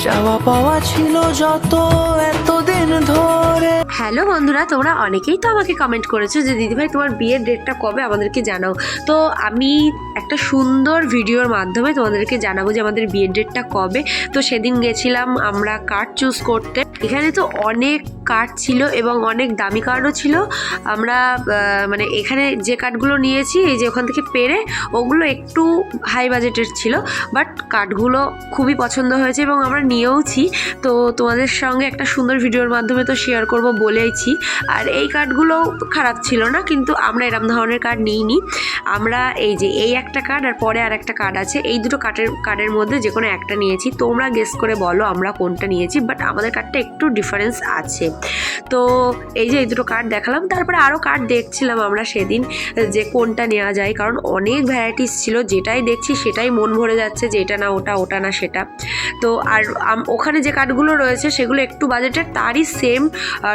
চাওয়া পাওয়া ছিল যত এতদিন ধরে। হ্যালো বন্ধুরা, তোমরা অনেকেই তো আমাকে কমেন্ট করেছো যে দিদিভাই তোমার বিয়ের ডেটটা কবে, আমাদেরকে জানাও। তো আমি একটা সুন্দর ভিডিওর মাধ্যমে তোমাদেরকে জানাবো যে আমাদের বিয়ের ডেটটা কবে। তো সেদিন গেছিলাম আমরা কার্ড চুজ করতে। এখানে তো অনেক কার্ড ছিল এবং অনেক দামি কার্ডও ছিল। আমরা মানে এখানে যে কার্ডগুলো নিয়েছি, এই যে ওখান থেকে পেরে, ওগুলো একটু হাই বাজেটের ছিল, বাট কার্ডগুলো খুবই পছন্দ হয়েছে এবং আমরা নিয়েওছি। তো তোমাদের সঙ্গে একটা সুন্দর ভিডিওর মাধ্যমে তো শেয়ার করব বলেইছি। আর এই কার্ডগুলো খারাপ ছিল না, কিন্তু আমরা এরকম ধরনের কার্ড নিইনি। আমরা এই যে এই একটা কার্ড আর পরে আর একটা কার্ড আছে, এই দুটো কার্ডের মধ্যে যে কোনো একটা নিয়েছি। তোমরা গেস করে বলো আমরা কোনটা নিয়েছি, বাট আমাদের কার্ডটা একটু ডিফারেন্স আছে। তো এই যে এই দুটো কার্ড দেখালাম, তারপরে আরও কার্ড দেখছিলাম আমরা সেদিন যে কোনটা নেওয়া যায়, কারণ অনেক ভ্যারাইটিস ছিল। যেটাই দেখছি সেটাই মন ভরে যাচ্ছে যে এটা না ওটা, ওটা না সেটা। তো আর ওখানে যে কার্ডগুলো রয়েছে সেগুলো একটু বাজেটের, তারই সেম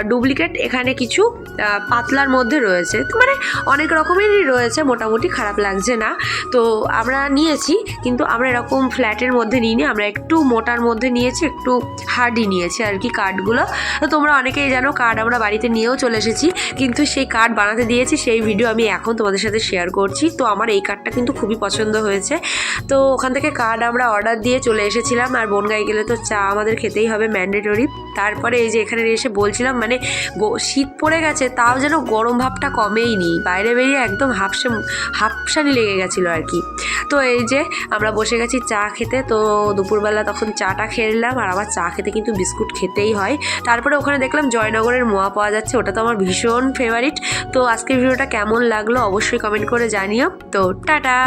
ডুপ্লিকেট এখানে কিছু পাতলার মধ্যে রয়েছে। তো মানে অনেক রকমেরই রয়েছে, মোটামুটি খারাপ লাগছে না। তো আমরা নিয়েছি, কিন্তু আমরা এরকম ফ্ল্যাটের মধ্যে নিইনি, আমরা একটু মোটার মধ্যে নিয়েছি, একটু হার্ডই নিয়েছি আর কি কার্ডগুলো। তো তোমরা অনেকেই জানো কার্ড আমরা বাড়িতে নিয়েও চলে এসেছি, কিন্তু সেই কার্ড বানাতে দিয়েছি, সেই ভিডিও আমি এখন তোমাদের সাথে শেয়ার করছি। তো আমার এই কার্ডটা কিন্তু খুবই পছন্দ হয়েছে। তো ওখান থেকে কার্ড আমরা অর্ডার দিয়ে চলে এসেছিলাম। আর বনগাঁয় গেলে তো চা আমাদের খেতেই হবে, ম্যান্ডেটরি। তারপরে এই যে এখানে এসে বলছিলাম, মানে শীত পড়ে গেছে, তাও যেন গরম ভাবটা কমেইনি, বাইরে বেরিয়ে একদম হাফসানি লেগে গেছিলো আর কি। তো এই যে আমরা বসে গেছি চা খেতে। তো দুপুরবেলা তখন চাটা খেলাম, আর আবার চা খেতে কিন্তু বিস্কুট খেতেই হয়। তারপরে ওখানে দেখলাম জয়নগরের মোয়া পাওয়া যাচ্ছে, ওটা তো আমার ভীষণ ফেভারিট। তো আজকের ভিডিওটা কেমন লাগলো অবশ্যই কমেন্ট করে জানিও। তো টাটা।